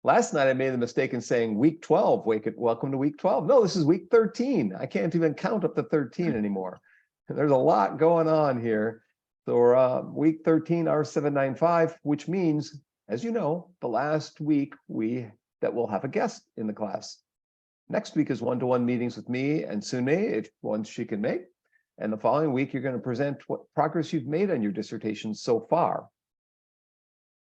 Last night I made the mistake in saying week 12, welcome to week 12. No, this is week 13. I can't even count up to 13 anymore. There's a lot going on here. So we're week 13, R795, which means, as you know, the last week that we'll have a guest in the class. Next week is one-to-one meetings with me and Sune, if once she can make. And the following week, you're going to present what progress you've made on your dissertation so far.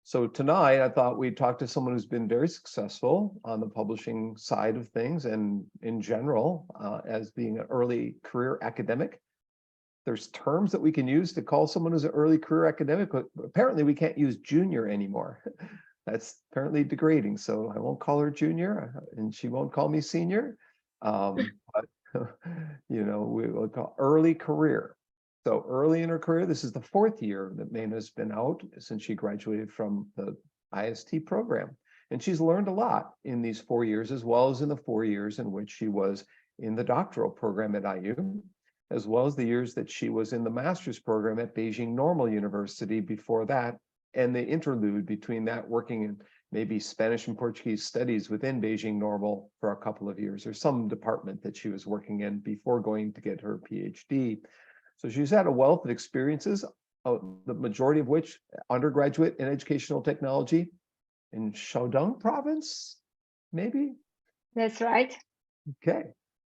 So tonight, I thought we'd talk to someone who's been very successful on the publishing side of things and in general, as being an early career academic. There's terms that we can use to call someone who's an early career academic, but apparently we can't use junior anymore. That's apparently degrading, so I won't call her junior, and she won't call me senior. But you know, we will call early career. So early in her career, this is the 4th year that Meina's been out since she graduated from the IST program. And she's learned a lot in these 4 years, as well as in the 4 years in which she was in the doctoral program at IU, as well as the years that she was in the master's program at Beijing Normal University before that, and the interlude between that, working in maybe Spanish and Portuguese studies within Beijing Normal for a couple of years, or some department that she was working in before going to get her PhD. So she's had a wealth of experiences, the majority of which undergraduate in educational technology in Shandong province, maybe? That's right. Okay.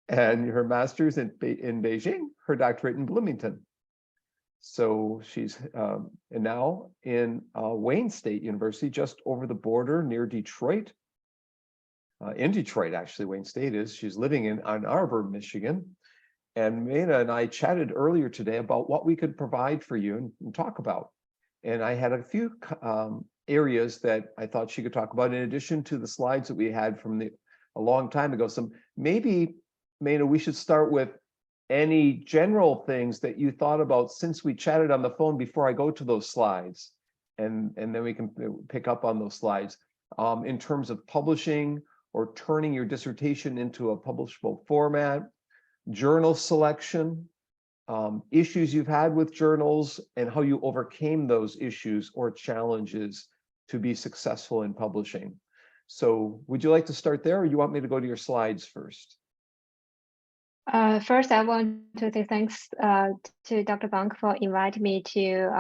And her master's in Beijing, her doctorate in Bloomington. So she's now in Wayne State University, just over the border near Detroit. In Detroit, actually, Wayne State is. She's living in Ann Arbor, Michigan. And Meina and I chatted earlier today about what we could provide for you and talk about. And I had a few areas that I thought she could talk about, in addition to the slides that we had from a long time ago. So maybe, Meina, we should start with any general things that you thought about since we chatted on the phone before I go to those slides. And then we can pick up on those slides in terms of publishing or turning your dissertation into a publishable format, journal selection, issues you've had with journals, and how you overcame those issues or challenges to be successful in publishing. So would you like to start there, or you want me to go to your slides first? First, I want to say thanks to Dr. Bonk for inviting me to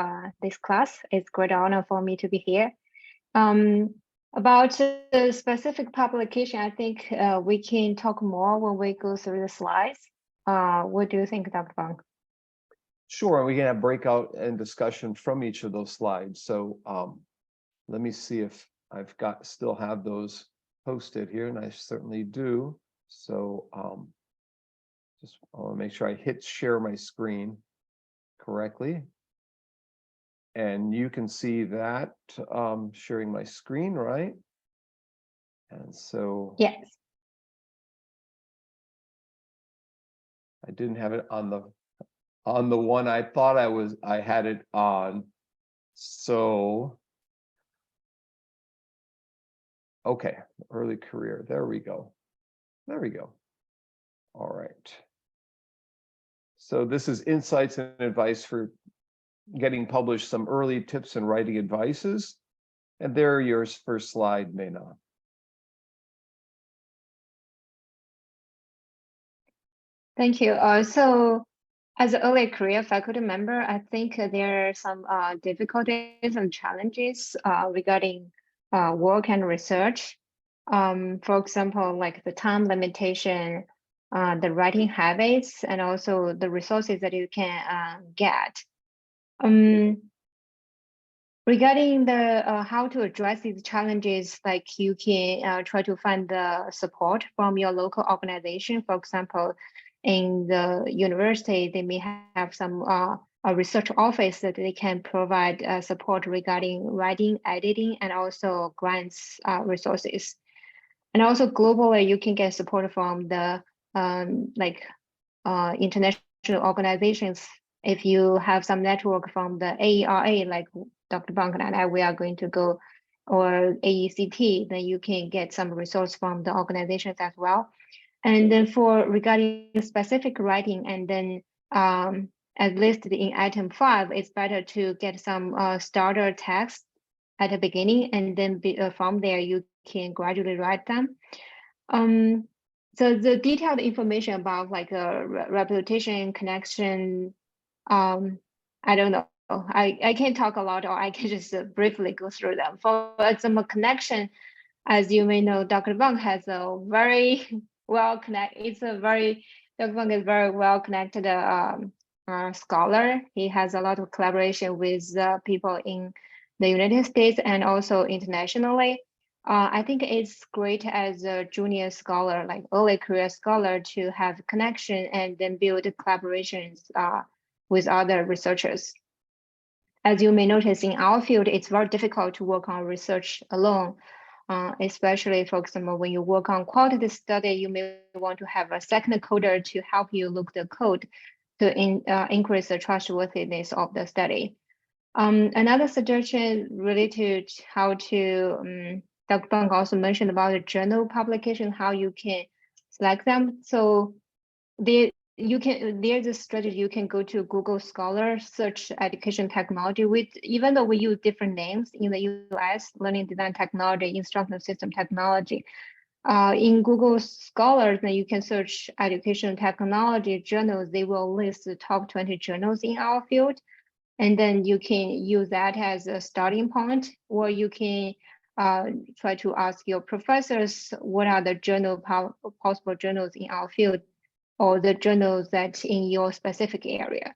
this class. It's a great honor for me to be here. About the specific publication, I think we can talk more when we go through the slides. What do you think, Dr. Bonk? Sure, we can have breakout and discussion from each of those slides. So let me see if I've still have those posted here, and I certainly do. So just I want to make sure I hit share my screen correctly. And you can see that sharing my screen, right? And so yes, I didn't have it on the one I thought I had it on. So okay, early career. There we go. There we go. All right. So this is insights and advice for getting published, some early tips and writing advices. And there are your first slide, Meina. Thank you. So as an early career faculty member, I think there are some difficulties and challenges regarding work and research. For example, like the time limitation, the writing habits, and also the resources that you can get. Regarding the how to address these challenges, like you can try to find the support from your local organization. For example, in the university, they may have some a research office that they can provide support regarding writing, editing, and also grants resources. And also globally, you can get support from the international organizations. If you have some network from the AERA, like Dr. Bonk and I, we are going to go, or AECT, then you can get some resource from the organizations as well. And then for regarding specific writing, and then as listed in item 5, it's better to get some starter text at the beginning, and then from there you can gradually write them. So the detailed information about like a reputation, connection, I don't know. I can't talk a lot, or I can just briefly go through them. For example, connection, as you may know, Dr. Bonk has a very Dr. Bonk is very well connected scholar. He has a lot of collaboration with people in the United States and also internationally. I think it's great as a junior scholar, like early career scholar, to have connection and then build collaborations with other researchers. As you may notice in our field, it's very difficult to work on research alone, especially, for example, when you work on quality study, you may want to have a second coder to help you look the code to increase the trustworthiness of the study. Another suggestion related to how to, Dr. Bonk also mentioned about the journal publication, how you can select them. So there's a strategy. You can go to Google Scholar, search education technology. Even though we use different names in the US, learning design technology, instructional system technology, in Google Scholar, then you can search education technology journals. They will list the top 20 journals in our field. And then you can use that as a starting point, or you can try to ask your professors what are the possible journals in our field, or the journals that in your specific area.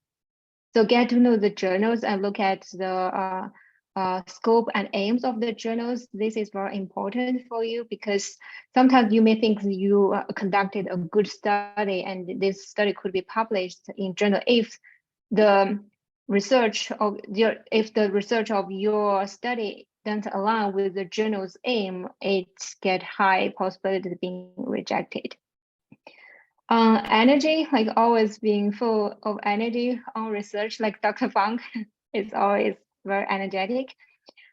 So get to know the journals and look at the scope and aims of the journals. This is very important for you, because sometimes you may think you conducted a good study and this study could be published in journal if the research of your study doesn't align with the journal's aim, it get high possibility of being rejected. Energy, like always being full of energy on research, like Dr. Bonk is always very energetic.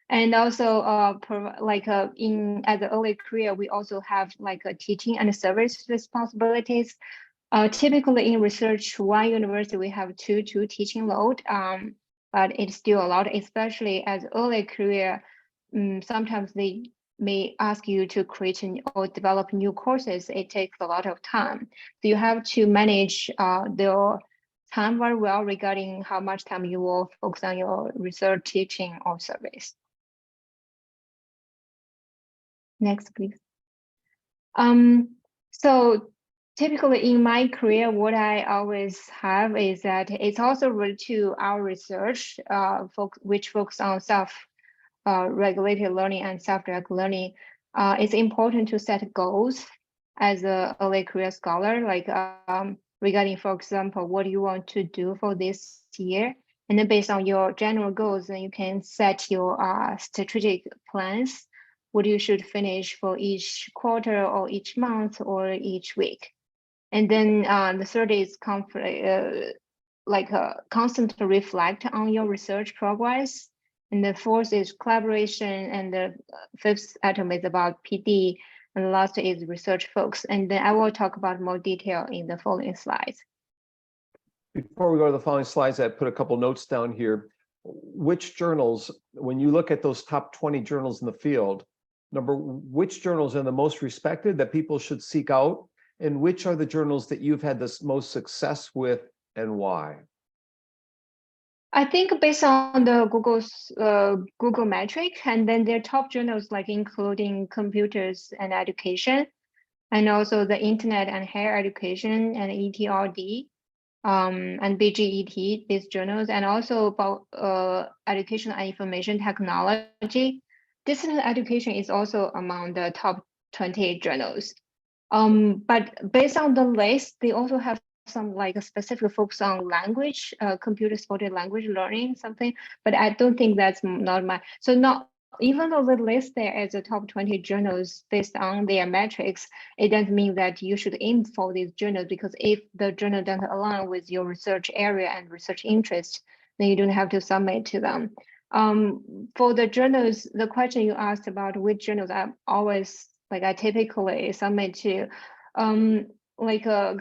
And also as an early career, we also have like a teaching and service responsibilities. Typically in research, one university, we have two teaching load, but it's still a lot, especially as early career. Sometimes they may ask you to create or develop new courses. It takes a lot of time. So you have to manage the time very well regarding how much time you will focus on your research, teaching, or service. Next, please. So typically in my career, what I always have is that it's also related to our research, which focus on self-regulated learning and self-directed learning. It's important to set goals as an early career scholar, like regarding, for example, what you want to do for this year. And then based on your general goals, then you can set your strategic plans, what you should finish for each quarter or each month or each week. And then the third is constantly reflect on your research progress. And the fourth is collaboration. And the fifth item is about PD. And the last is research focus. And then I will talk about more detail in the following slides. Before we go to the following slides, I put a couple notes down here. Which journals, when you look at those top 20 journals in the field, which journals are the most respected that people should seek out? And which are the journals that you've had the most success with, and why? I think based on the Google metric, and then their top journals, like including computers and education, and also the internet and higher education and ETRD, and BGET, these journals, and also about education and information technology. Distance education is also among the top 20 journals. But based on the list, they also have some like a specific focus on language, computer supported language learning, something, but I don't think that's not my, so not, even though the list there as the top 20 journals based on their metrics, it doesn't mean that you should aim for these journals, because if the journal doesn't align with your research area and research interest, then you don't have to submit to them. For the journals, the question you asked about which journals, I typically submit to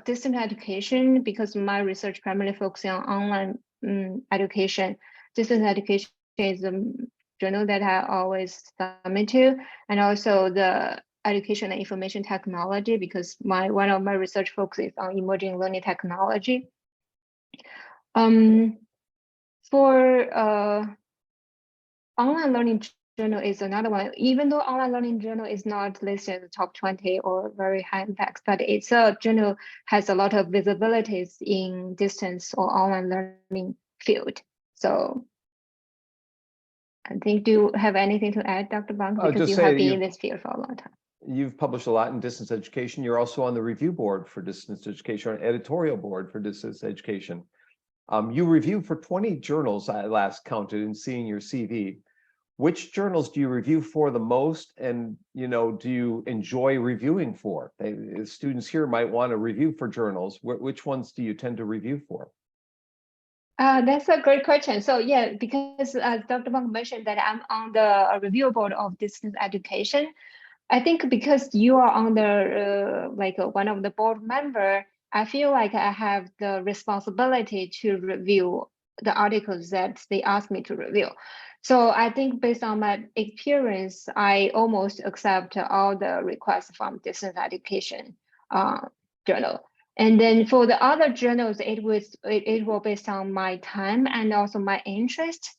distance education, because my research primarily focuses on online education. Distance education is journal that I always submit to, and also the education and information technology, because one of my research focuses on emerging learning technology. For online learning journal is another one. Even though online learning journal is not listed in the top 20 or very high impact, but it's a journal has a lot of visibilities in distance or online learning field. So I think, do you have anything to add, Dr. Bonk? Because you have been in this field for a long time. You've published a lot in distance education. You're also on the review board for distance education, or editorial board for distance education. You review for 20 journals, I last counted in seeing your CV. Which journals do you review for the most, and do you enjoy reviewing for? Students here might want to review for journals. Which ones do you tend to review for? That's a great question. So yeah, because Dr. Bonk mentioned that I'm on the review board of distance education. I think because you are on the one of the board member, I feel like I have the responsibility to review the articles that they ask me to review. So I think based on my experience, I almost accept all the requests from distance education journal. And then for the other journals, it will based on my time and also my interest,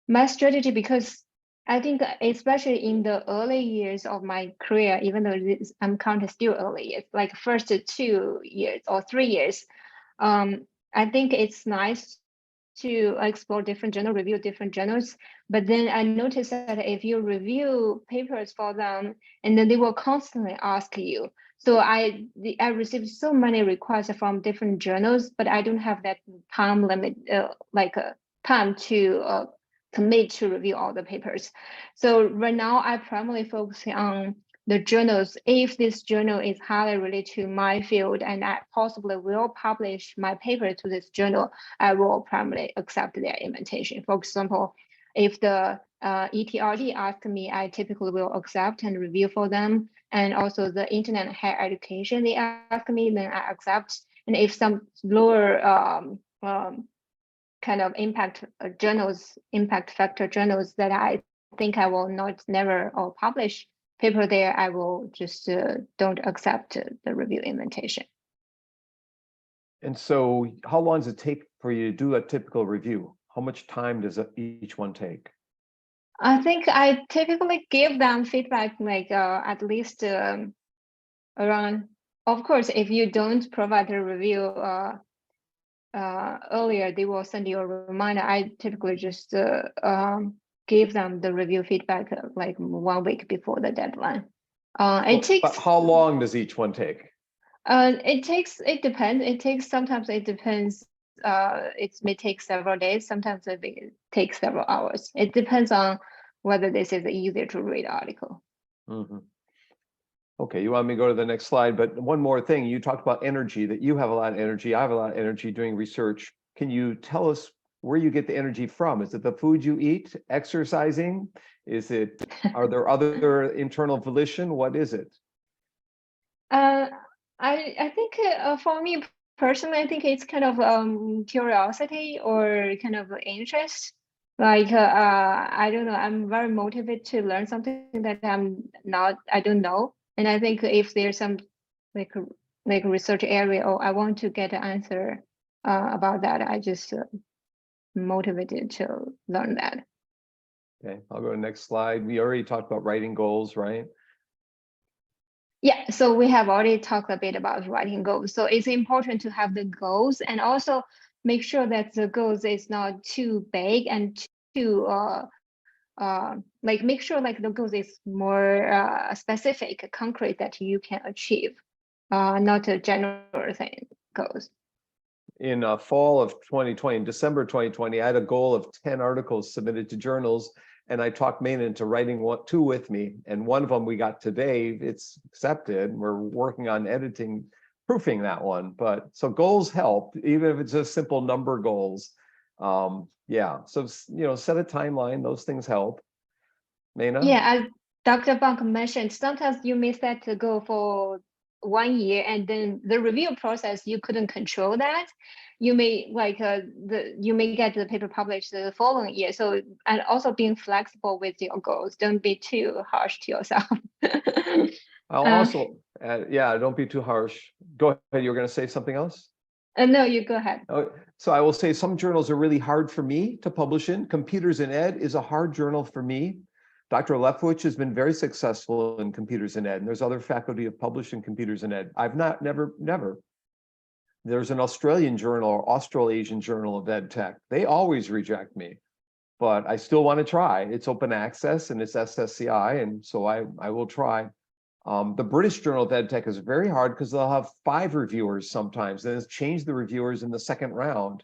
my strategy, because I think especially in the early years of my career, even though I'm counted still early years, like first 2 years or 3 years, I think it's nice to explore different journals, review different journals. But then I noticed that if you review papers for them, and then they will constantly ask you. So I received so many requests from different journals, but I don't have that time limit, time to commit to review all the papers. So right now I primarily focus on the journals. If this journal is highly related to my field and I possibly will publish my paper to this journal, I will primarily accept their invitation. For example, if the ETRD asks me, I typically will accept and review for them. And also the internet higher education, they ask me, then I accept. And if some lower kind of impact journals, impact factor journals that I think I will never or publish paper there, I will just don't accept the review invitation. And so how long does it take for you to do a typical review? How much time does each one take? I think I typically give them feedback at least around, of course, if you don't provide a review earlier, they will send you a reminder. I typically just give them the review feedback like 1 week before the deadline. It takes. But how long does each one take? It depends. Sometimes it depends. It may take several days. Sometimes it takes several hours. It depends on whether this is an easier to read article. Mm-hmm. Okay, you want me to go to the next slide, but one more thing. You talked about energy, that you have a lot of energy. I have a lot of energy doing research. Can you tell us where you get the energy from? Is it the food you eat, exercising? Are there other internal volition? What is it? I think for me personally, I think it's kind of curiosity or kind of interest. I don't know, I'm very motivated to learn something that I don't know. And I think if there's some like research area or I want to get an answer about that, I just motivated to learn that. Okay, I'll go to the next slide. We already talked about writing goals, right? Yeah, so we have already talked a bit about writing goals. So it's important to have the goals and also make sure that the goals is not too big and too make sure the goals is more specific, concrete that you can achieve, not a general thing goals. In fall of 2020, in December 2020, I had a goal of 10 articles submitted to journals, and I talked Meina into writing 2 with me, and one of them we got today. It's accepted. We're working on editing, proofing that one. But so goals help, even if it's just simple number goals. Yeah, so set a timeline. Those things help. Meina? Yeah, as Dr. Bonk mentioned, sometimes you may set a goal for 1 year, and then the review process you couldn't control that. you may you may get the paper published the following year. So, and also being flexible with your goals. Don't be too harsh to yourself. I'll also add, yeah, don't be too harsh. Go ahead. You were going to say something else? No, you go ahead. Oh, so I will say some journals are really hard for me to publish in. Computers in Ed is a hard journal for me. Dr. Lefwich has been very successful in Computers in Ed, and there's other faculty who have published in Computers in Ed. I've never. There's an Australian journal or Australasian Journal of Ed Tech. They always reject me, but I still want to try. It's open access and it's SSCI, and so I will try. The British Journal of EdTech is very hard because they'll have 5 reviewers sometimes, and it's changed the reviewers in the second round,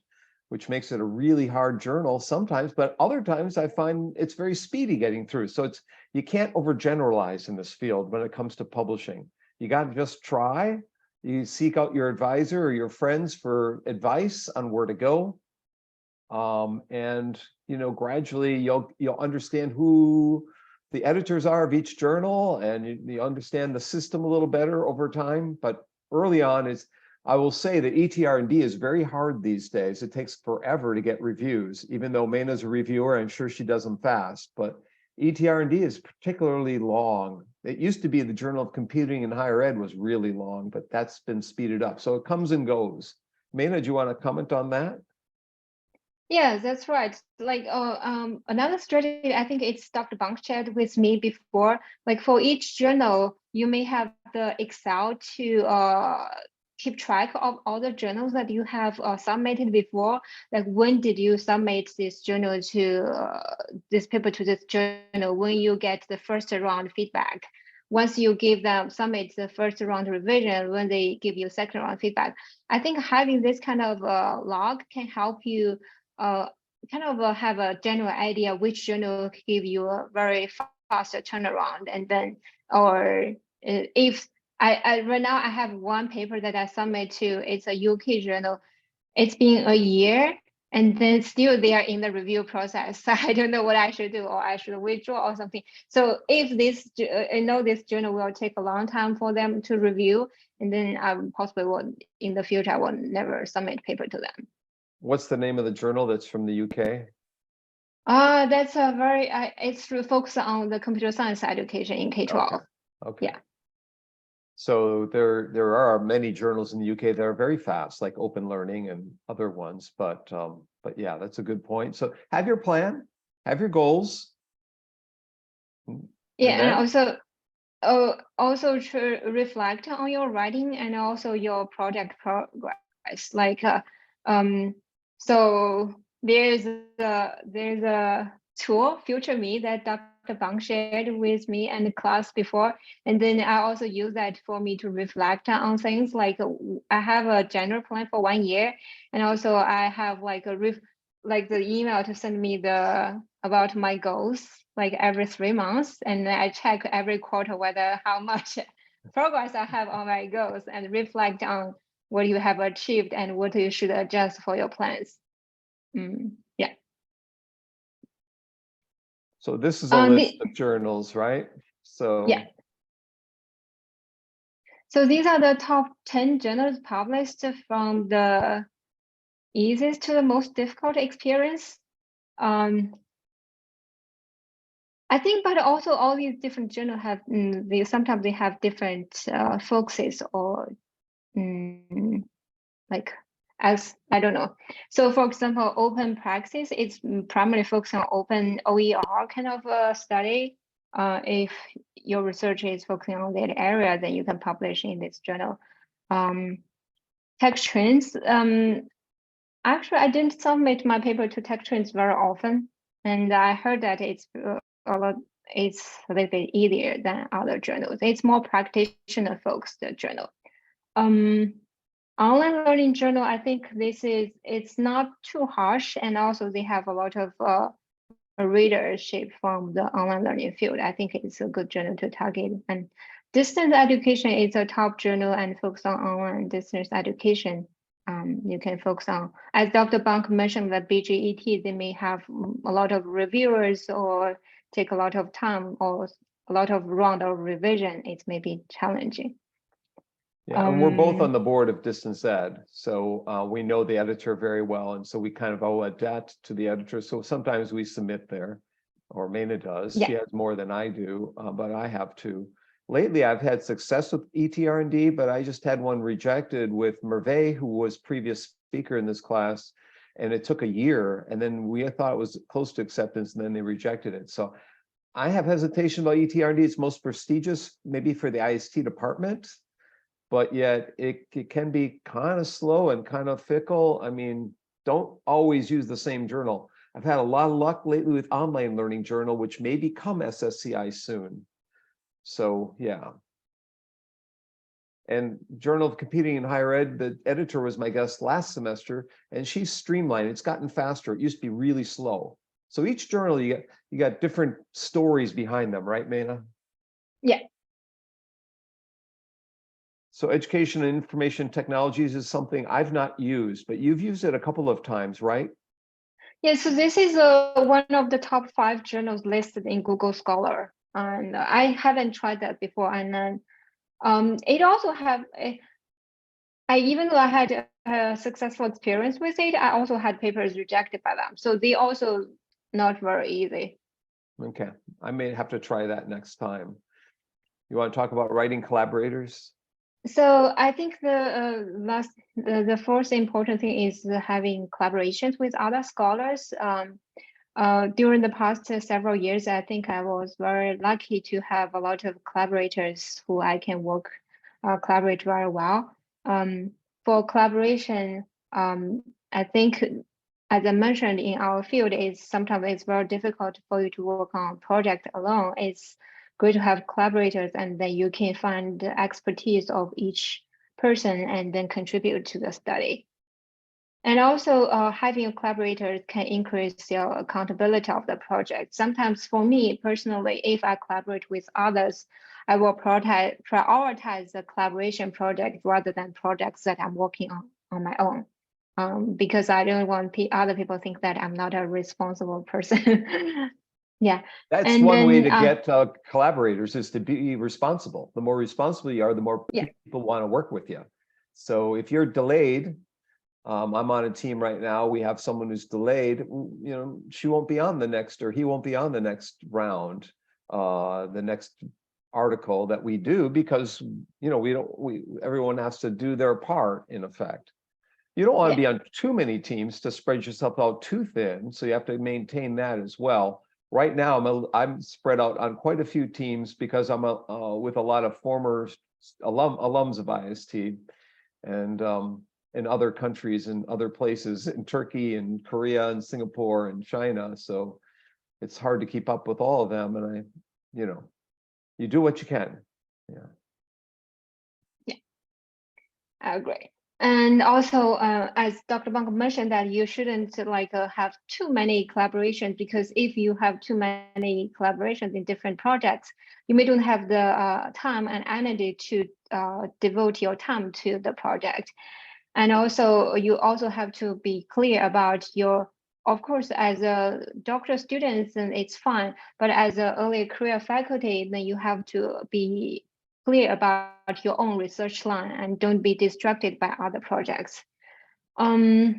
which makes it a really hard journal sometimes, but other times I find it's very speedy getting through. So you can't overgeneralize in this field when it comes to publishing. You got to just try. You seek out your advisor or your friends for advice on where to go. And gradually you'll understand who the editors are of each journal, and you understand the system a little better over time. But early on, I will say that ETR&D is very hard these days. It takes forever to get reviews, even though Meina's a reviewer, I'm sure she does them fast. But ETR&D is particularly long. It used to be the Journal of Computing in Higher Ed was really long, but that's been speeded up. So it comes and goes. Meina, do you want to comment on that? Yeah, that's right. Like, another strategy, I think it's Dr. Bonk shared with me before. Like for each journal, you may have the Excel to keep track of all the journals that you have submitted before. Like when did you submit this journal to this paper to this journal? When you get the first round feedback. Once you give them submit the first round revision, when they give you second round feedback. I think having this kind of log can help you have a general idea which journal give you a very fast turnaround, and then, or if I right now I have one paper that I submit to, it's a UK journal. It's been a year, and then still they are in the review process. So I don't know what I should do, or I should withdraw or something. So if this, I know this journal will take a long time for them to review, and then I possibly will in the future I will never submit paper to them. What's the name of the journal that's from the UK? That's a very, it's focused on the computer science education in K-12. Okay. Yeah. So there are many journals in the UK that are very fast, like Open Learning and other ones. But yeah, that's a good point. So have your plan, have your goals. Yeah, and also to reflect on your writing and also your project progress. Like so there's a tool, Future Me, that Dr. Bonk shared with me and the class before, and then I also use that for me to reflect on things. Like I have a general plan for 1 year, and also I have like the email to send me about my goals like every 3 months, and I check every quarter whether how much progress I have on my goals, and reflect on what you have achieved and what you should adjust for your plans. Yeah. So this is a list of journals, right? So yeah. So these are the top 10 journals published from the easiest to the most difficult experience. I think, but also all these different journals have, sometimes they have different focuses, or like, as I don't know. So for example, open praxis, it's primarily focused on open OER kind of study. If your research is focusing on that area, then you can publish in this journal. Tech trends, actually I didn't submit my paper to tech trends very often, and I heard that it's a little bit easier than other journals. It's more practitioner focused journal. Online learning journal, I think it's not too harsh, and also they have a lot of readership from the online learning field. I think it's a good journal to target. And distance education is a top journal and focus on online distance education. You can focus on, as Dr. Bonk mentioned, the BGET, they may have a lot of reviewers or take a lot of time or a lot of round of revision. It may be challenging. Yeah, and we're both on the board of Distance Ed, so we know the editor very well, and so we kind of owe a debt to the editor. So sometimes we submit there, or Meina does. Yeah. She has more than I do, but I have too. Lately, I've had success with ETR&D, but I just had one rejected with Merve, who was previous speaker in this class, and it took a year, and then we thought it was close to acceptance, and then they rejected it. So I have hesitation about ETR&D. It's most prestigious, maybe for the IST department, but yet it can be kind of slow and kind of fickle. I mean, don't always use the same journal. I've had a lot of luck lately with Online Learning Journal, which may become SSCI soon. So yeah. And Journal of Computing in Higher Ed, the editor was my guest last semester, and she's streamlined. It's gotten faster. It used to be really slow. So each journal, you got different stories behind them, right, Meina? Yeah. So education and information technologies is something I've not used, but you've used it a couple of times, right? Yeah, so this is one of the top 5 journals listed in Google Scholar, and I haven't tried that before. And then it also have, even though I had a successful experience with it, I also had papers rejected by them. So they also not very easy. Okay, I may have to try that next time. You want to talk about writing collaborators? So I think the first important thing is having collaborations with other scholars. During the past several years, I think I was very lucky to have a lot of collaborators who I can collaborate very well. For collaboration, I think, as I mentioned, in our field, sometimes it's very difficult for you to work on a project alone. It's great to have collaborators, and then you can find the expertise of each person and then contribute to the study. And also having collaborators can increase your accountability of the project. Sometimes for me personally, if I collaborate with others, I will prioritize the collaboration project rather than projects that I'm working on my own. Because I don't want other people to think that I'm not a responsible person. Yeah. That's and one then, way to get collaborators, is to be responsible. The more responsible you are, the more Yeah. people want to work with you. So if you're delayed, I'm on a team right now, we have someone who's delayed, she won't be on the next, or he won't be on the next round, the next article that we do, because everyone has to do their part, in effect. You don't want to be on too many teams to spread yourself out too thin, so you have to maintain that as well. Right now, I'm spread out on quite a few teams because I'm with a lot of former alums of IST, and in other countries and other places, in Turkey and Korea and Singapore and China. So it's hard to keep up with all of them. And you do what you can. Yeah, I agree. And also, as Dr. Bonk mentioned, that you shouldn't have too many collaborations, because if you have too many collaborations in different projects, you may don't have the time and energy to devote your time to the project. And also, you also have to be clear about of course, as a doctoral student, then it's fine. But as an early career faculty, then you have to be clear about your own research line and don't be distracted by other projects. As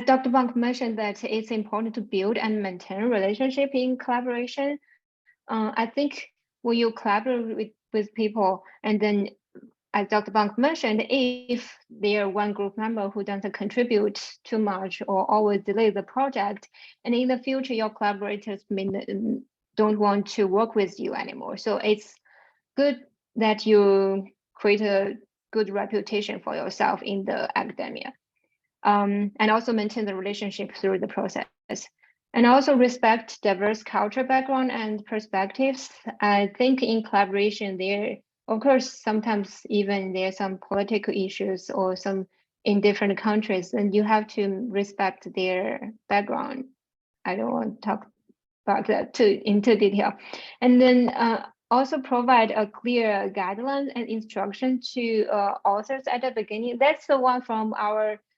Dr. Bonk mentioned, that it's important to build and maintain relationship in collaboration. I think when you collaborate with people, and then, as Dr. Bonk mentioned, if there one group member who doesn't contribute too much or always delay the project, and in the future your collaborators don't want to work with you anymore. So it's good that you create a good reputation for yourself in the academia, and also maintain the relationship through the process. And also respect diverse cultural background and perspectives. I think in collaboration there, of course, sometimes even there's some political issues or some in different countries, and you have to respect their background. I don't want to talk about that into detail. And then also provide a clear guidelines and instruction to authors at the beginning. That's the one from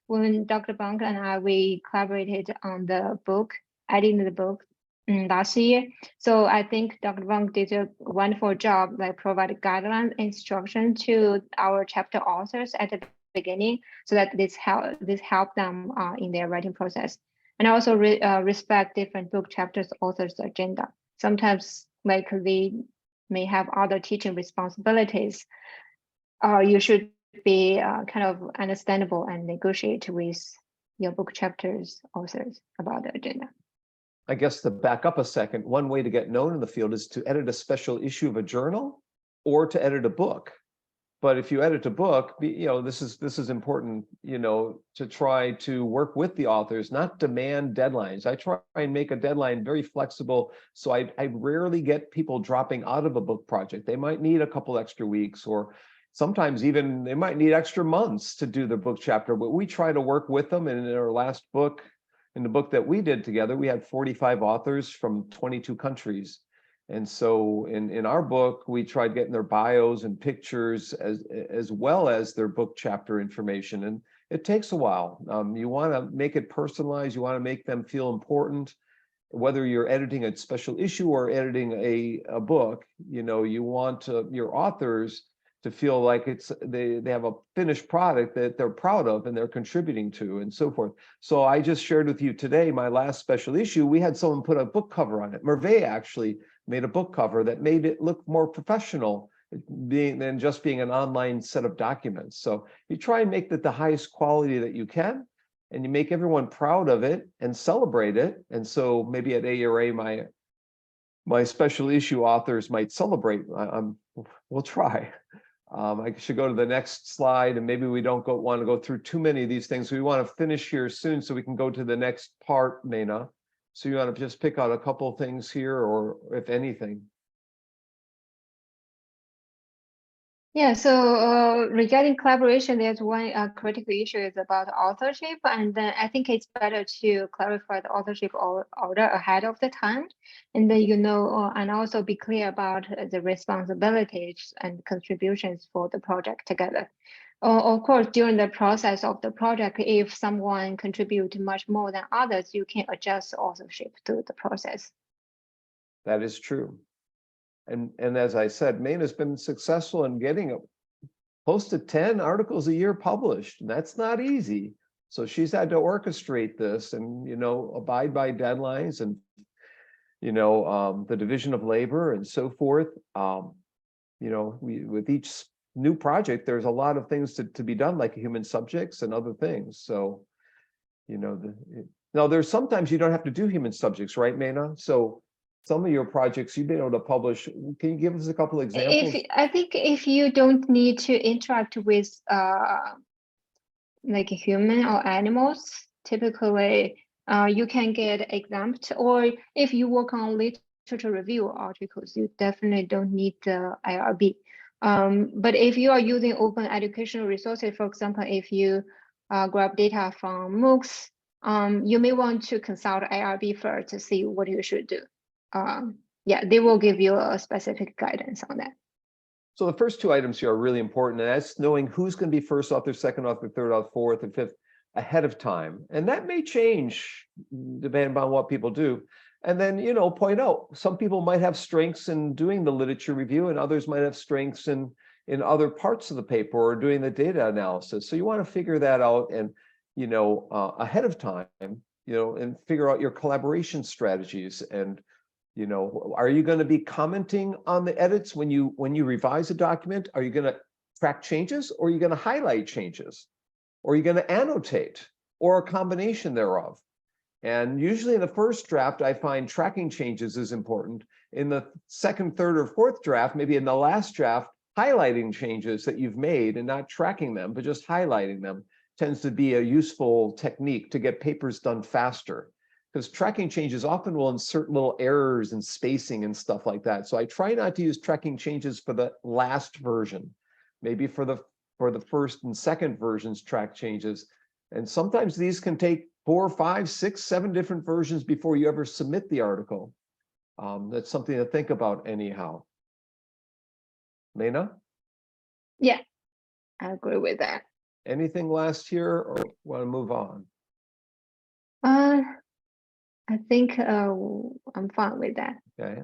when Dr. Bonk and we collaborated on the book, editing the book. last year. So I think Dr. Bonk did a wonderful job, like provide guidelines, instruction to our chapter authors at the beginning, so that this help them in their writing process. And also respect different book chapters authors' agenda. Sometimes like they may have other teaching responsibilities. You should be kind of understandable and negotiate with your book chapters authors about the agenda. I guess to back up a second, one way to get known in the field is to edit a special issue of a journal or to edit a book. But if you edit a book, this is important, to try to work with the authors, not demand deadlines. I try and make a deadline very flexible. So I rarely get people dropping out of a book project. They might need a couple extra weeks, or sometimes even they might need extra months to do the book chapter, but we try to work with them. And in our last book, in the book that we did together, we had 45 authors from 22 countries. And so in our book, we tried getting their bios and pictures as well as their book chapter information. And it takes a while. You want to make it personalized. You want to make them feel important. Whether you're editing a special issue or editing a book, you want your authors to feel like they have a finished product that they're proud of and they're contributing to, and so forth. So I just shared with you today my last special issue. We had someone put a book cover on it. Merve actually made a book cover that made it look more professional than just being an online set of documents. So you try and make that the highest quality that you can, and you make everyone proud of it and celebrate it. And so maybe at ARA, my special issue authors might celebrate. We'll try. I should go to the next slide, and maybe we don't want to go through too many of these things. We want to finish here soon so we can go to the next part, Meina. So you want to just pick out a couple of things here, or if anything. Yeah, so regarding collaboration, there's one critical issue is about authorship, and then I think it's better to clarify the authorship order ahead of the time, and then and also be clear about the responsibilities and contributions for the project together. Of course, during the process of the project, if someone contributes much more than others, you can adjust authorship through the process. That is true. And as I said, Meina's been successful in getting close to 10 articles a year published. And that's not easy. So she's had to orchestrate this and, abide by deadlines and, the division of labor and so forth. With each new project, there's a lot of things to be done, like human subjects and other things. So, now there's sometimes you don't have to do human subjects, right, Meina? So some of your projects you've been able to publish. Can you give us a couple examples? I think if you don't need to interact with like human or animals, typically you can get exempt. Or if you work on literature review articles, you definitely don't need the IRB. But if you are using open educational resources, for example, if you grab data from MOOCs, you may want to consult IRB first to see what you should do. Yeah, they will give you a specific guidance on that. So the first two items here are really important, and that's knowing who's going to be first author, second author, third author, fourth, and fifth ahead of time. And that may change depending on what people do. And then, point out, some people might have strengths in doing the literature review, and others might have strengths in other parts of the paper or doing the data analysis. So you want to figure that out and, ahead of time, and figure out your collaboration strategies. And are you going to be commenting on the edits when you revise a document? Are you going to track changes, or are you going to highlight changes? Or are you going to annotate, or a combination thereof? And usually in the first draft, I find tracking changes is important. In the second, third, or fourth draft, maybe in the last draft, highlighting changes that you've made and not tracking them, but just highlighting them tends to be a useful technique to get papers done faster. Because tracking changes often will insert little errors and spacing and stuff like that. So I try not to use tracking changes for the last version. Maybe for the first and second versions, track changes. And sometimes these can take 4, 5, 6, 7 different versions before you ever submit the article. That's something to think about anyhow. Meina? Yeah, I agree with that. Anything last here, or want to move on? I think I'm fine with that. Okay.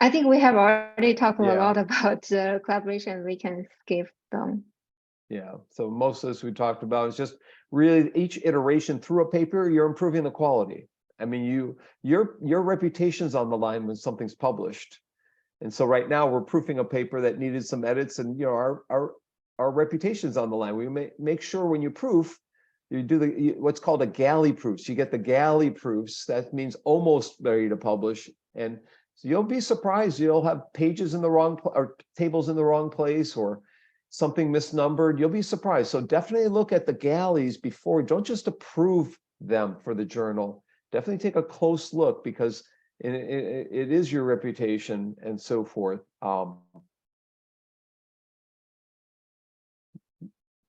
I think we have already talked a Yeah. lot about collaboration. We can skip them. Yeah, so most of this we talked about is just really each iteration through a paper, you're improving the quality. I mean, your reputation's on the line when something's published. And so right now we're proofing a paper that needed some edits, and our reputation's on the line. We make sure when you proof, you do what's called a galley proof. So you get the galley proofs. That means almost ready to publish. And so you'll be surprised. You'll have pages in the wrong or tables in the wrong place, or something misnumbered. You'll be surprised. So definitely look at the galleys before. Don't just approve them for the journal. Definitely take a close look, because it is your reputation and so forth.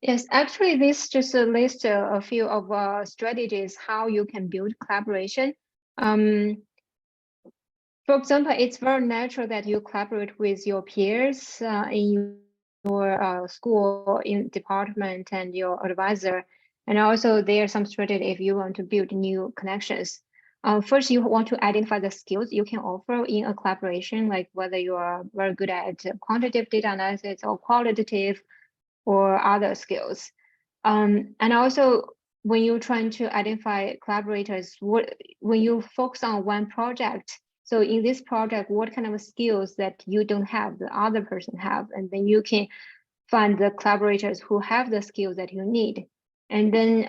Yes, actually, this just lists a few of strategies how you can build collaboration. For example, it's very natural that you collaborate with your peers in your school, in department, and your advisor. And also, there are some strategy if you want to build new connections. First, you want to identify the skills you can offer in a collaboration, like whether you are very good at quantitative data analysis or qualitative or other skills. And also, when you're trying to identify collaborators, when you focus on one project, so in this project, what kind of skills that you don't have, the other person have, and then you can find the collaborators who have the skills that you need. And then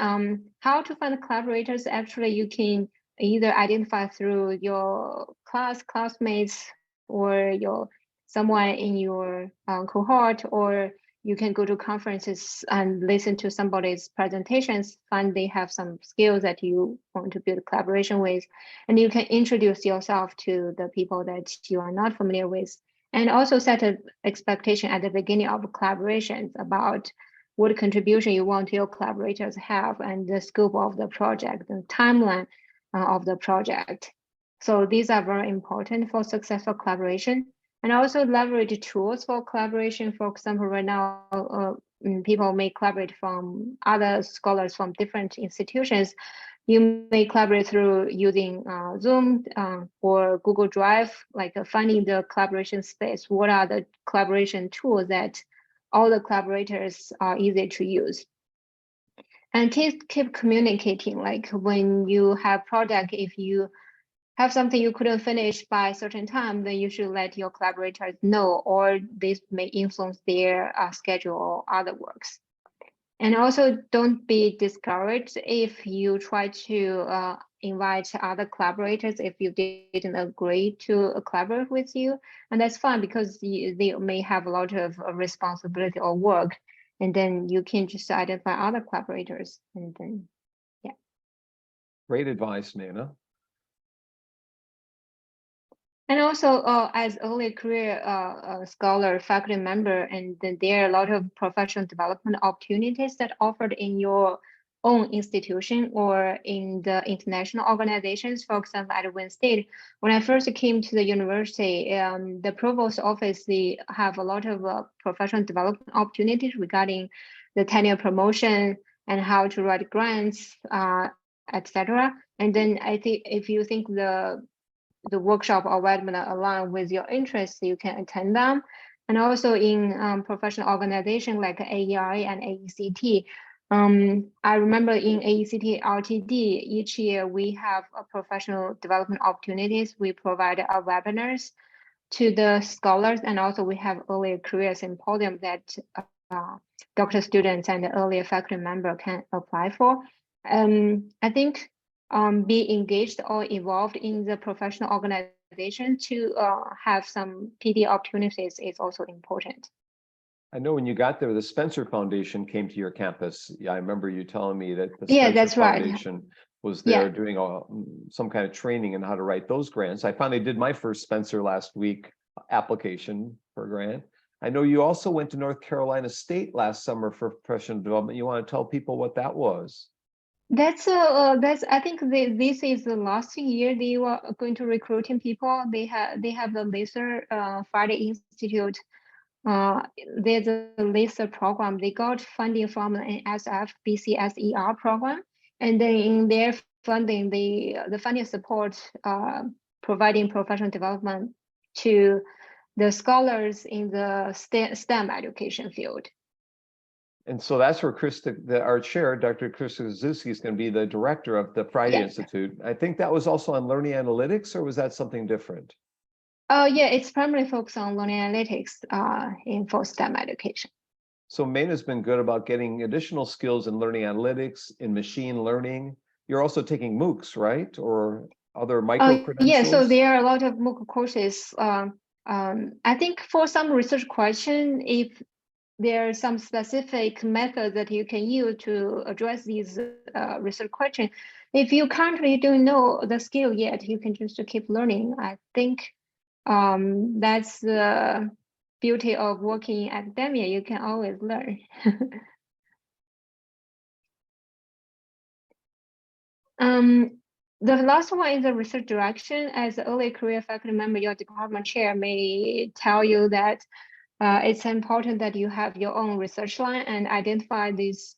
how to find the collaborators, actually, you can either identify through your classmates, or someone in your cohort, or you can go to conferences and listen to somebody's presentations, find they have some skills that you want to build collaboration with, and you can introduce yourself to the people that you are not familiar with, and also set an expectation at the beginning of collaborations about what contribution you want your collaborators have, and the scope of the project, the timeline of the project. So these are very important for successful collaboration. And also leverage tools for collaboration. For example, right now, people may collaborate from other scholars from different institutions. You may collaborate through using Zoom or Google Drive, like finding the collaboration space. What are the collaboration tools that all the collaborators are easy to use? And keep communicating, like when you have project, if you have something you couldn't finish by a certain time, then you should let your collaborators know, or this may influence their schedule or other works. And also don't be discouraged if you try to invite other collaborators if you didn't agree to collaborate with you. And that's fine, because they may have a lot of responsibility or work. And then you can just identify other collaborators. And then, yeah. Great advice, Meina. And also, as early career scholar, faculty member, and then there are a lot of professional development opportunities that offered in your own institution or in the international organizations. For example, at Wayne State, when I first came to the university, the provost office, they have a lot of professional development opportunities regarding the tenure promotion and how to write grants, etc. And then I think if you think the workshop or webinar align with your interests, you can attend them. And also in professional organizations like AERA and AECT. I remember in AECT RTD, each year we have a professional development opportunities. We provide our webinars to the scholars, and also we have early career symposium that doctoral students and earlier faculty member can apply for. I think be engaged or involved in the professional organization to have some PD opportunities is also important. I know when you got there, the Spencer Foundation came to your campus. Yeah, I remember you telling me that the Yeah, Spencer that's right. Foundation was there doing some kind of training in how to write those grants. I finally did my first Spencer last week application for a grant. I know you also went to North Carolina State last summer for professional development. You want to tell people what that was? That's I think this is the last year they were going to recruiting people. They have the laser Friday Institute. There's a laser program. They got funding from an SF BCSER program, And then in their funding, the funding support providing professional development to the scholars in the STEM education field. And so that's where our chair, Dr. Krista Zuski, is going to be the director of the Friday Yes. Institute. I think that was also on learning analytics, or was that something different? Yeah, it's primarily focused on learning analytics in for STEM education. So Meina's been good about getting additional skills in learning analytics, in machine learning. You're also taking MOOCs, right? Or other micro-credentials? Yeah, so there are a lot of MOOC courses. I think for some research question, if there are some specific methods that you can use to address these research questions, if you currently don't know the skill yet, you can just keep learning. I think that's the beauty of working in academia. You can always learn. The last one is the research direction. As an early career faculty member, your department chair may tell you that it's important that you have your own research line and identify these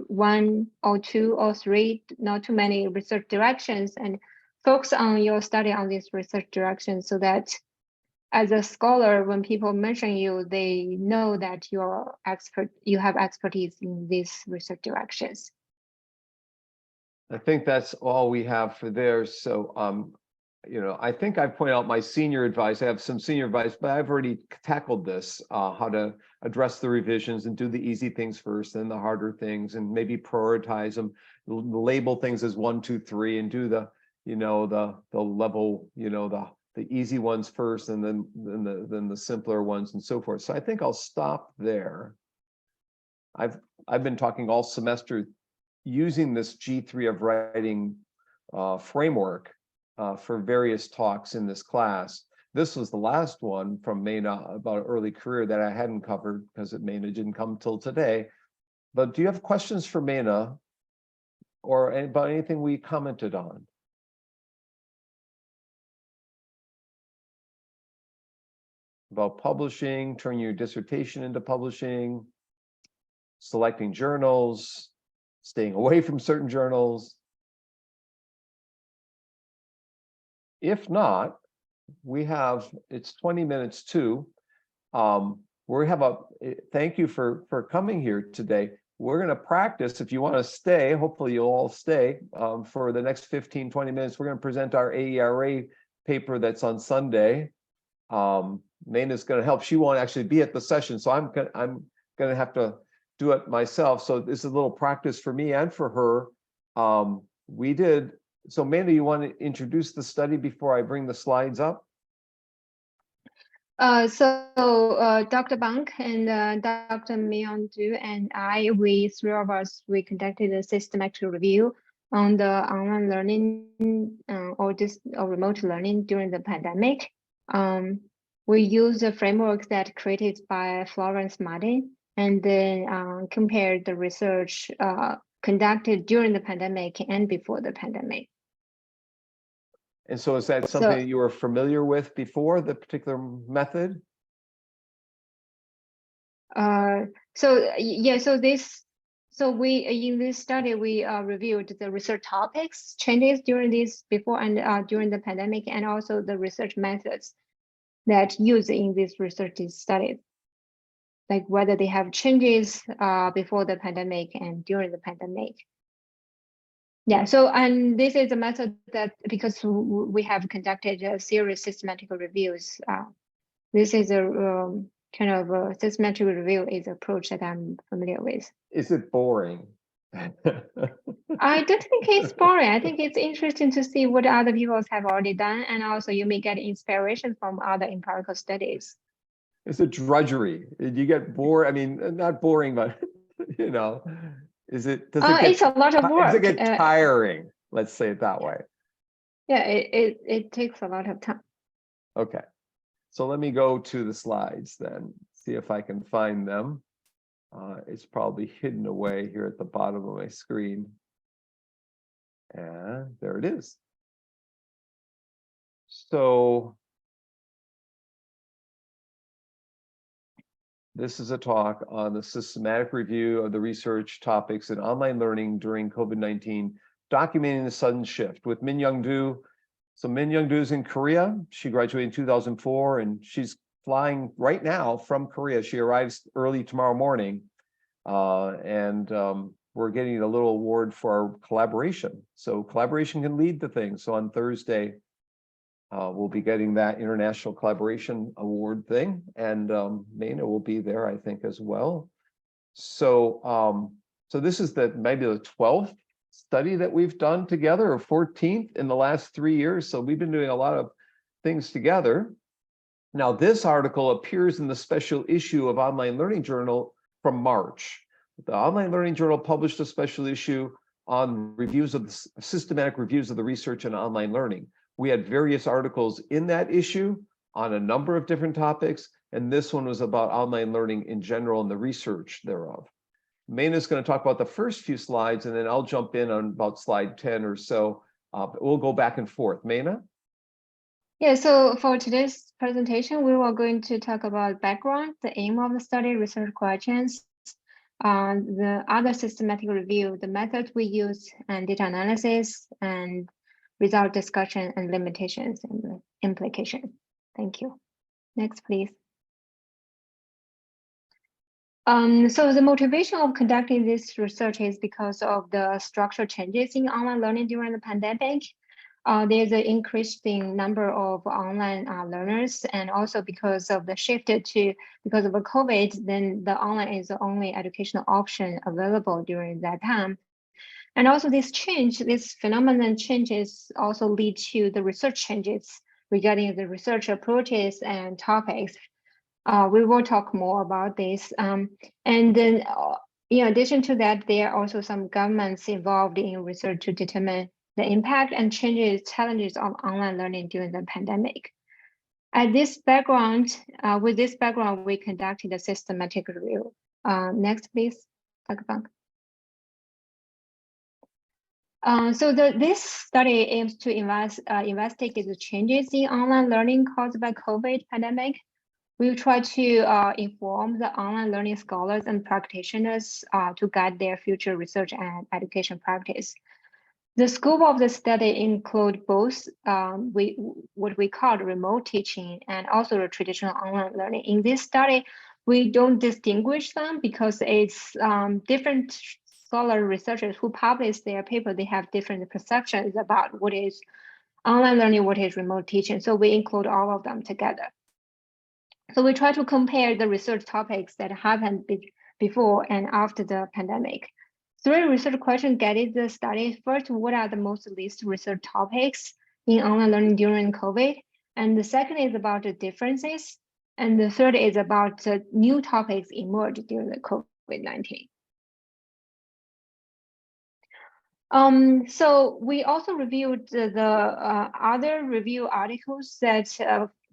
1 or 2 or 3, not too many research directions, and focus on your study on these research directions so that as a scholar, when people mention you, they know that you're expert, you have expertise in these research directions. I think that's all we have for there. So, I think I pointed out my senior advice. I have some senior advice, but I've already tackled this, how to address the revisions and do the easy things first, then the harder things, and maybe prioritize them, label things as 1, 2, 3, and do the level, the easy ones first, and then the simpler ones, and so forth. So I think I'll stop there. I've been talking all semester using this G3 of writing framework for various talks in this class. This was the last one from Meina about early career that I hadn't covered because Meina didn't come till today. But do you have questions for Meina or about anything we commented on? About publishing, turning your dissertation into publishing, selecting journals, staying away from certain journals. If not, it's 20 minutes to. Thank you for coming here today. We're going to practice. If you want to stay, hopefully you'll all stay for the next 15, 20 minutes. We're going to present our AERA paper that's on Sunday. Meina's going to help. She won't actually be at the session, so I'm going to have to do it myself. So this is a little practice for me and for her. So Meina, you want to introduce the study before I bring the slides up? Dr. Bonk and Dr. Meina Zhu and I, we conducted a systematic review on the online learning or remote learning during the pandemic. We used a framework that created by Florence Martin, and then compared the research conducted during the pandemic and before the pandemic. And so is that something that you were familiar with before, the particular method? In this study, we reviewed the research topics, changes during before and during the pandemic, and also the research methods that used in these research studies, like whether they have changes before the pandemic and during the pandemic. Yeah, and this is a method that, because we have conducted a series of systematic reviews, this is a kind of a systematic review is approach that I'm familiar with. Is it boring? I don't think it's boring. I think it's interesting to see what other people have already done, and also you may get inspiration from other empirical studies. It's a drudgery. You get bored. I mean, not boring, but it's a lot of work. Does it get tiring? Let's say it that way. Yeah, it takes a lot of time. Okay, so let me go to the slides then, see if I can find them. It's probably hidden away here at the bottom of my screen. And there it is. So this is a talk on the systematic review of the research topics in online learning during COVID-19 documenting the sudden shift with Meina Zhu. So Meina Zhu is in Korea. She graduated in 2004, and she's flying right now from Korea. She arrives early tomorrow morning, and we're getting a little award for our collaboration. So collaboration can lead to things. So on Thursday, we'll be getting that International Collaboration Award thing, and Meina will be there, I think, as well. So, so this is maybe the 12th study that we've done together, or 14th in the last 3 years. So we've been doing a lot of things together. Now, this article appears in the special issue of Online Learning Journal from March. The Online Learning Journal published a special issue on reviews of the systematic reviews of the research in online learning. We had various articles in that issue on a number of different topics, and this one was about online learning in general and the research thereof. Meina is going to talk about the first few slides, and then I'll jump in on about slide 10 or so. But we'll go back and forth. Meina? Yeah, so for today's presentation, we were going to talk about background, the aim of the study, research questions, the other systematic review, the methods we use, and data analysis, and result discussion, and limitations and implications. Thank you. Next, please. So the motivation of conducting this research is because of the structural changes in online learning during the pandemic. There's an increasing number of online learners, and also because of the shift because of the COVID, then the online is the only educational option available during that time. And also this phenomenon changes also lead to the research changes regarding the research approaches and topics. We will talk more about this. And then in addition to that, there are also some governments involved in research to determine the impact and challenges of online learning during the pandemic. With this background, we conducted a systematic review. Next, please, Dr. Bonk. So this study aims to investigate the changes in online learning caused by COVID pandemic. We will try to inform the online learning scholars and practitioners to guide their future research and education practice. The scope of the study include both what we call remote teaching and also the traditional online learning. In this study, we don't distinguish them because it's different scholar researchers who publish their paper, they have different perceptions about what is online learning, what is remote teaching. So we include all of them together. So we try to compare the research topics that happened before and after the pandemic. 3 research questions guided the study. First, what are the most least research topics in online learning during COVID? And the second is about the differences. And the third is about the new topics emerged during the COVID-19. So we also reviewed the other review articles that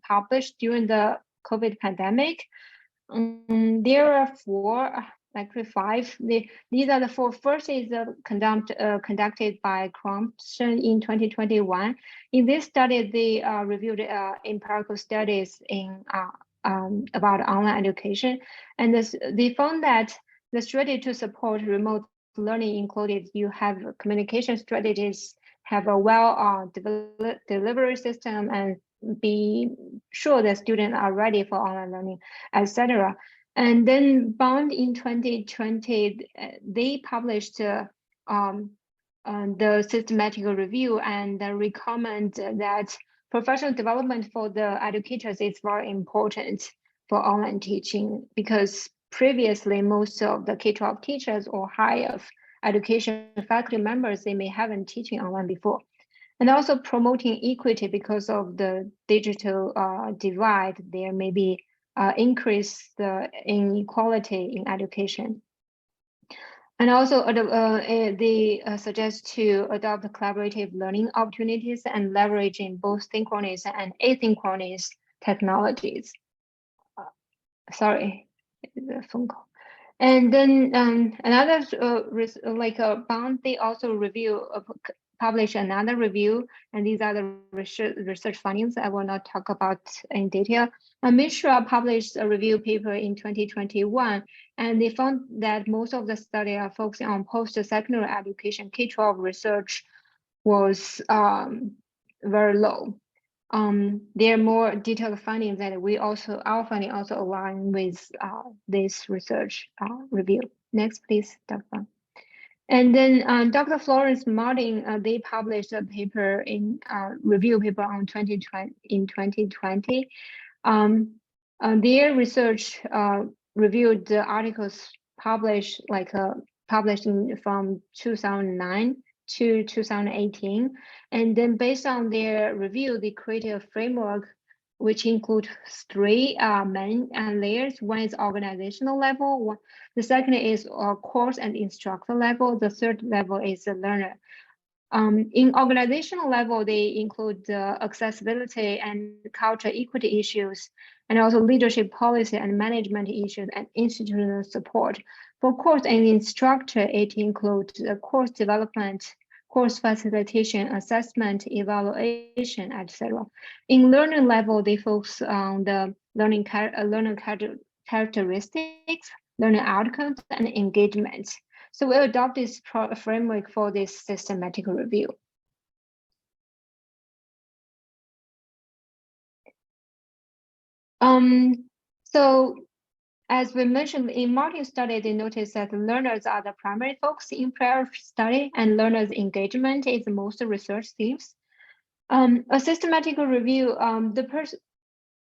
published during the COVID pandemic. There are 4, actually 5. These are the 4. First is conducted by Crompton in 2021. In this study, they reviewed empirical studies in about online education, and they found that the strategy to support remote learning included you have communication strategies, have a well-developed delivery system, and be sure that students are ready for online learning, etc. And then Bond in 2020, they published the systematic review and recommend that professional development for the educators is very important for online teaching, because previously most of the K-12 teachers or higher education faculty members, they may haven't teaching online before. And also promoting equity because of the digital divide, there may be increase the inequality in education. And also they suggest to adopt collaborative learning opportunities and leveraging both synchronous and asynchronous technologies. Sorry, the phone call. And then another Bond, they also published another review, and these are the research findings I will not talk about in detail. Mishra published a review paper in 2021, and they found that most of the study are focusing on post-secondary education. K-12 research was very low. There are more detailed findings that our finding also align with this research review. Next, please, Dr. Bonk. And then Dr. Florence Martin, they published a paper in review paper on 2020. Their research reviewed the articles published from 2009 to 2018, and then based on their review, they created a framework which includes three main layers. One is organizational level. The second is course and instructor level. The third level is the learner. In organizational level, they include accessibility and culture equity issues, and also leadership policy and management issues and institutional support. For course and instructor, it includes course development, course facilitation, assessment, evaluation, etc. In learning level, they focus on the learning characteristics, learning outcomes, and engagement. So we'll adopt this framework for this systematic review. So as we mentioned in Martin's study, they noticed that learners are the primary focus in prior study, and learners' engagement is the most research themes. A systematic review, the person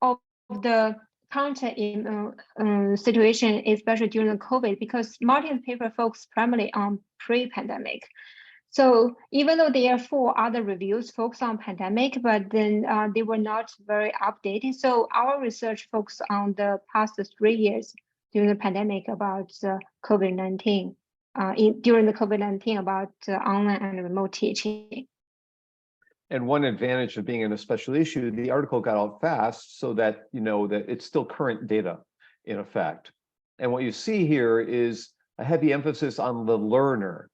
of the content in situation, especially during the COVID, because Martin's paper focused primarily on pre-pandemic. So even though there are 4 other reviews focused on pandemic, but then they were not very updated. So our research focused on the past 3 years during the pandemic about COVID-19, during the COVID-19 about online and remote teaching. And one advantage of being in a special issue, the article got out fast so that that it's still current data in effect. And what you see here is a heavy emphasis on the learner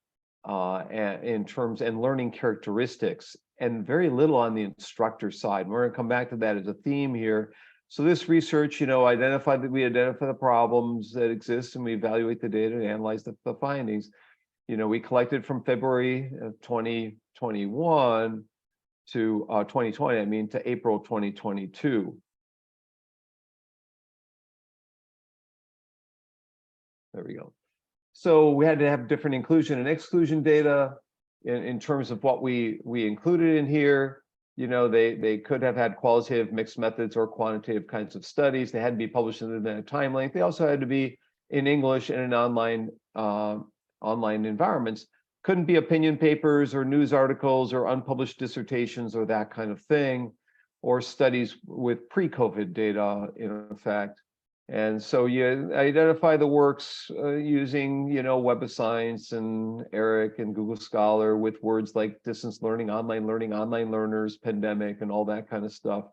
in terms and learning characteristics, and very little on the instructor side. We're going to come back to that as a theme here. So this research, we identify the problems that exist, and we evaluate the data and analyze the findings. We collected from February of 2021 to 2020, to April 2022. There we go. So we had to have different inclusion and exclusion data in terms of what we included in here. They could have had qualitative, mixed methods, or quantitative kinds of studies. They had to be published within a time length. They also had to be in English and in online environments. Couldn't be opinion papers or news articles or unpublished dissertations or that kind of thing, or studies with pre-COVID data in effect. And so you identify the works using, Web of Science and ERIC and Google Scholar with words like distance learning, online learners, pandemic, and all that kind of stuff.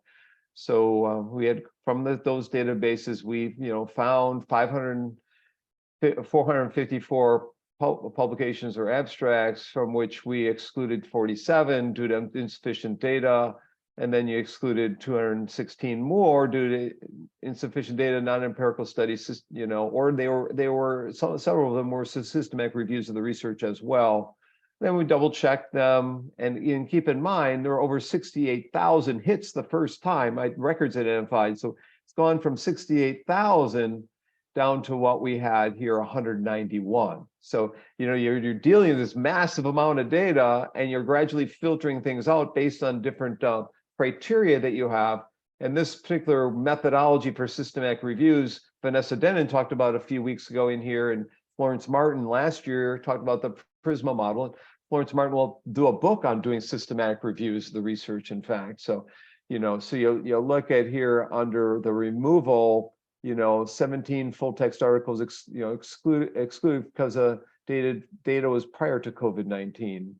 So we had, from those databases, we, found 454 publications or abstracts, from which we excluded 47 due to insufficient data. And then you excluded 216 more due to insufficient data, non-empirical studies, or several of them were systematic reviews of the research as well. Then we double checked them, and keep in mind, there were over 68,000 hits the first time, records identified. So it's gone from 68,000 down to what we had here, 191. So, you're dealing with this massive amount of data, and you're gradually filtering things out based on different criteria that you have. And this particular methodology for systematic reviews, Vanessa Denon talked about a few weeks ago in here, and Florence Martin last year talked about the PRISMA model. And Florence Martin will do a book on doing systematic reviews of the research, in fact. So, so you'll look at here under the removal, 17 full text articles, excluded because data was prior to COVID-19.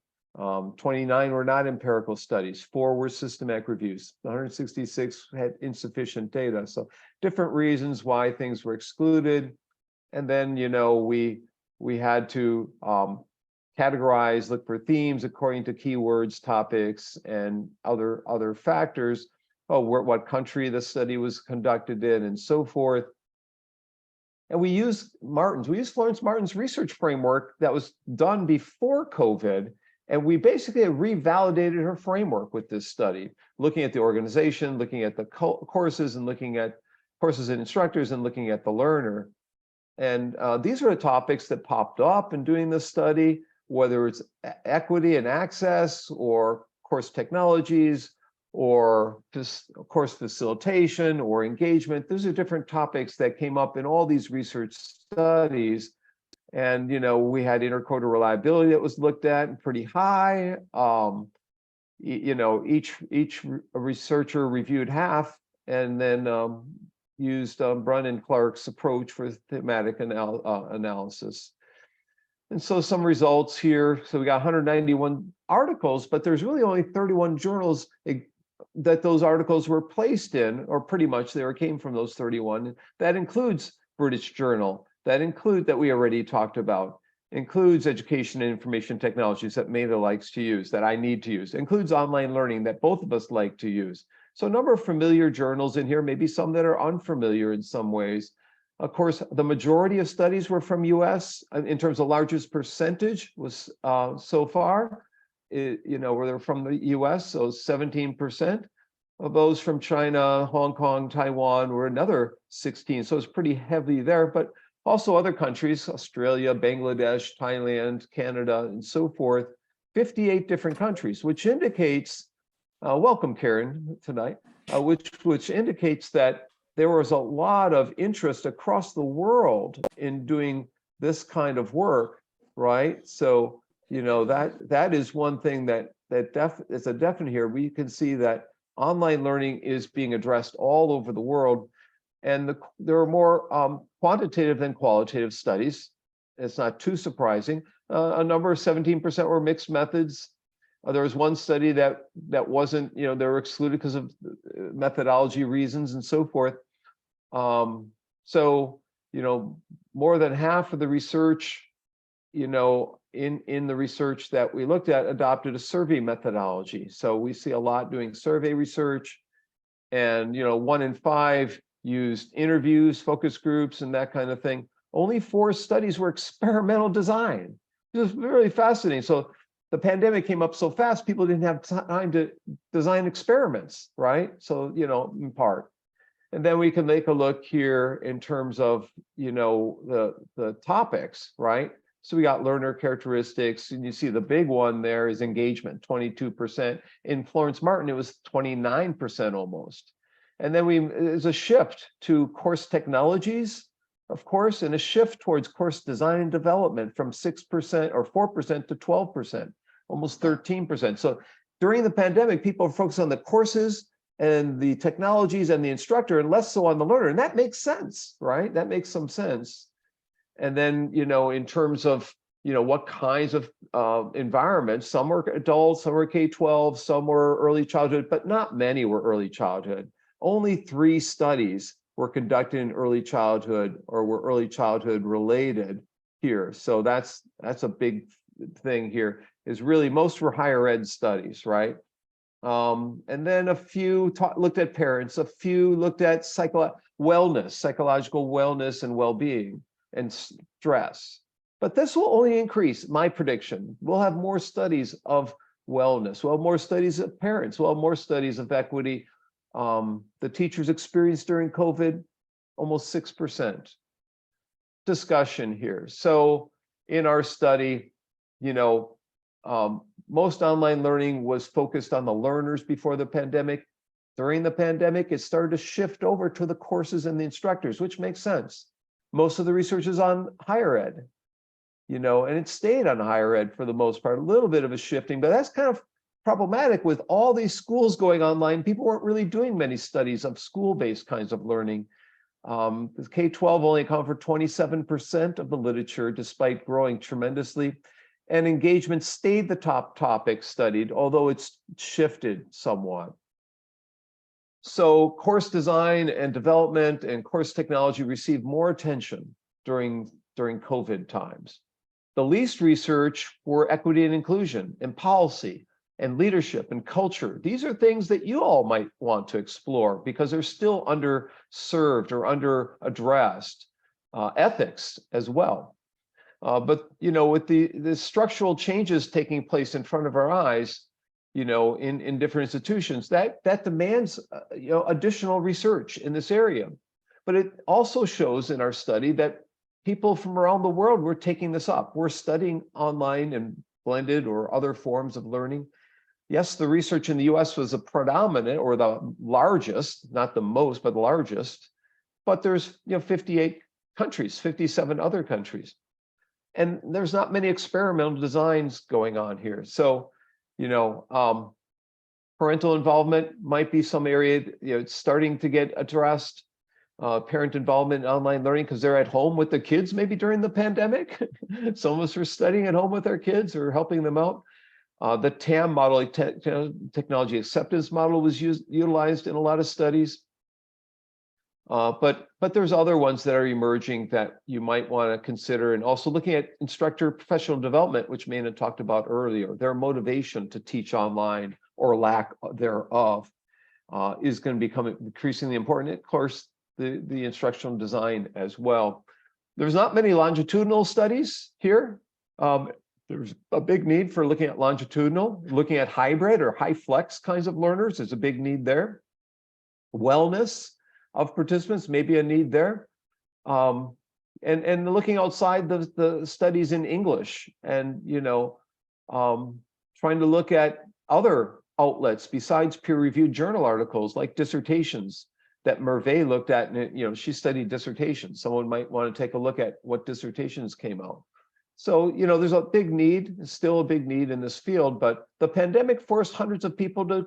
29 were not empirical studies, 4 were systematic reviews, 166 had insufficient data. So different reasons why things were excluded. And then, we had to categorize, look for themes according to keywords, topics, and other factors. Oh, what country the study was conducted in, and so forth. And we use Florence Martin's research framework that was done before COVID, and we basically revalidated her framework with this study, looking at the organization, looking at the courses, and looking at courses and instructors, and looking at the learner. And these are the topics that popped up in doing this study, whether it's equity and access, or course technologies, or course facilitation, or engagement. Those are different topics that came up in all these research studies. And, we had interquarter reliability that was looked at and pretty high. Each researcher reviewed half, and then used Brunn and Clark's approach for thematic analysis. And so some results here. So we got 191 articles, but there's really only 31 journals that those articles were placed in, or pretty much came from those 31. That includes British Journal, that we already talked about, includes education and information technologies that Meina likes to use, that I need to use, includes online learning that both of us like to use. So a number of familiar journals in here, maybe some that are unfamiliar in some ways. Of course, the majority of studies were from US in terms of largest percentage was so far, were they from the US, so 17% of those from China, Hong Kong, Taiwan were another 16. So it's pretty heavy there, but also other countries, Australia, Bangladesh, Thailand, Canada, and so forth, 58 different countries, which indicates, welcome Karen tonight, which indicates that there was a lot of interest across the world in doing this kind of work, right? So, that is one thing that is a definite here. We can see that online learning is being addressed all over the world, and there are more quantitative than qualitative studies. It's not too surprising. A number of 17% were mixed methods. There was one study that wasn't, they were excluded because of methodology reasons and so forth. So, more than half of the research, in the research that we looked at, adopted a survey methodology. So we see a lot doing survey research, and 1 in 5 used interviews, focus groups, and that kind of thing. Only 4 studies were experimental design. It was really fascinating. So the pandemic came up so fast, people didn't have time to design experiments, right? So, in part. And then we can take a look here in terms of, the topics, right? So we got learner characteristics, and you see the big one there is engagement, 22%. In Florence Martin, it was 29% almost. And then there's a shift to course technologies, of course, and a shift towards course design and development from 6% or 4% to 12%, almost 13%. So during the pandemic, people are focused on the courses and the technologies and the instructor, and less so on the learner. And that makes sense, right? That makes some sense. And then, in terms of, what kinds of environments, some were adults, some were K-12, some were early childhood, but not many were early childhood. Only 3 studies were conducted in early childhood or were early childhood related here. So that's a big thing here, is really most were higher ed studies, right? And then a few looked at parents, a few looked at psychological wellness and well-being and stress. But this will only increase, my prediction. We'll have more studies of wellness. We'll have more studies of parents. We'll have more studies of equity. The teachers' experience during COVID, almost 6%. Discussion here. So in our study, most online learning was focused on the learners before the pandemic. During the pandemic, it started to shift over to the courses and the instructors, which makes sense. Most of the research is on higher ed, and it stayed on higher ed for the most part, a little bit of a shifting, but that's kind of problematic with all these schools going online. People weren't really doing many studies of school-based kinds of learning. The K-12 only account for 27% of the literature, despite growing tremendously. And engagement stayed the top topic studied, although it's shifted somewhat. So course design and development and course technology received more attention during COVID times. the least research for equity and inclusion and policy and leadership and culture. These are things that you all might want to explore because they're still underserved or under-addressed. Ethics as well. But, with the structural changes taking place in front of our eyes, in different institutions, that demands, additional research in this area. But it also shows in our study that people from around the world were taking this up. We're studying online and blended or other forms of learning. Yes, the research in the US was a predominant or the largest, not the most, but the largest. But there's 58 countries, 57 other countries. And there's not many experimental designs going on here. So, parental involvement might be some area, it's starting to get addressed. Parent involvement in online learning because they're at home with the kids maybe during the pandemic. Some of us are studying at home with our kids or helping them out. The TAM model, technology acceptance model, was utilized in a lot of studies. But there's other ones that are emerging that you might want to consider, and also looking at instructor professional development, which Meina talked about earlier. Their motivation to teach online or lack thereof is going to become increasingly important. Of course, the instructional design as well. There's not many longitudinal studies here. There's a big need for looking at longitudinal, looking at hybrid or high flex kinds of learners. There's a big need there. Wellness of participants, maybe a need there. And looking outside the studies in English and, trying to look at other outlets besides peer-reviewed journal articles like dissertations that Merve looked at, and she studied dissertations. Someone might want to take a look at what dissertations came out. So, there's a big need, still a big need in this field, but the pandemic forced hundreds of people to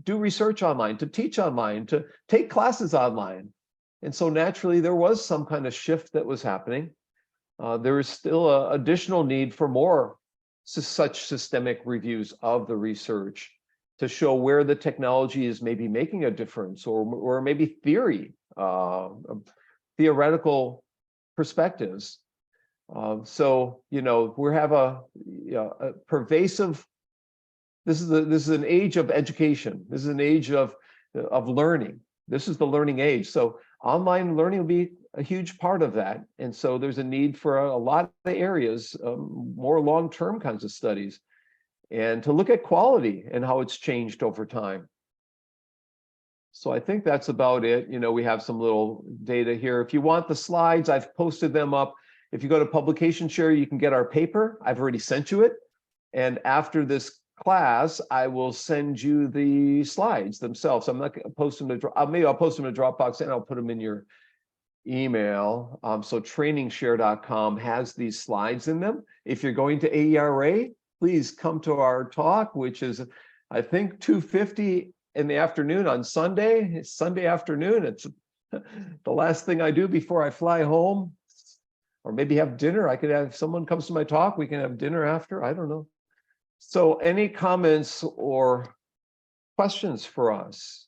do research online, to teach online, to take classes online. And so naturally, there was some kind of shift that was happening. There is still an additional need for more such systemic reviews of the research to show where the technology is maybe making a difference, or maybe theoretical perspectives. So, we have a pervasive. This is an age of education. This is an age of learning. This is the learning age. So online learning will be a huge part of that. And so there's a need for a lot of areas, more long-term kinds of studies, and to look at quality and how it's changed over time. So I think that's about it. We have some little data here. If you want the slides, I've posted them up. If you go to Publication Share, you can get our paper. I've already sent you it. And after this class, I will send you the slides themselves. I'm not going to post them to, maybe I'll post them to Dropbox and I'll put them in your email. So trainingshare.com has these slides in them. If you're going to AERA, please come to our talk, which is, I think, 2:50 in the afternoon on Sunday. It's Sunday afternoon. It's the last thing I do before I fly home, or maybe have dinner. I could have someone comes to my talk. We can have dinner after. I don't know. So any comments or questions for us?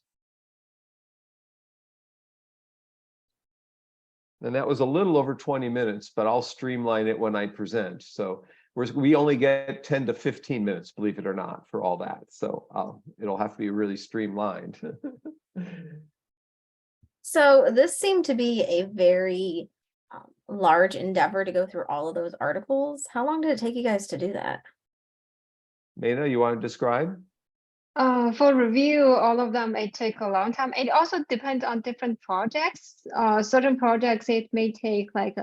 And that was a little over 20 minutes, but I'll streamline it when I present. So we only get 10 to 15 minutes, believe it or not, for all that. So it'll have to be really streamlined. So this seemed to be a very large endeavor to go through all of those articles. How long did it take you guys to do that? Meina, you want to describe? For review, all of them, it take a long time. It also depends on different projects. Certain projects, it may take like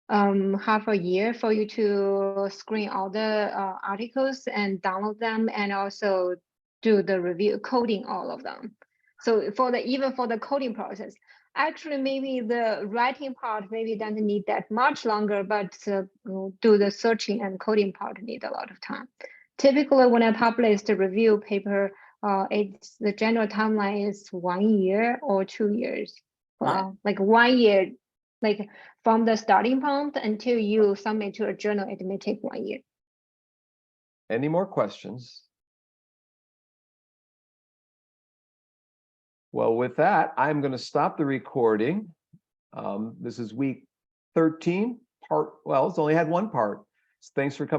half a year for you to screen all the articles and download them, and also do the review, coding all of them. So even for the coding process, actually maybe the writing part maybe doesn't need that much longer, but do the searching and coding part need a lot of time. Typically, when I publish the review paper, it's the general timeline is 1 year or 2 years. Wow. Like 1 year, like from the starting point until you submit to a journal, it may take 1 year. Any more questions? Well, with that, I'm going to stop the recording. This is week 13, well, it's only had one part. Thanks for coming.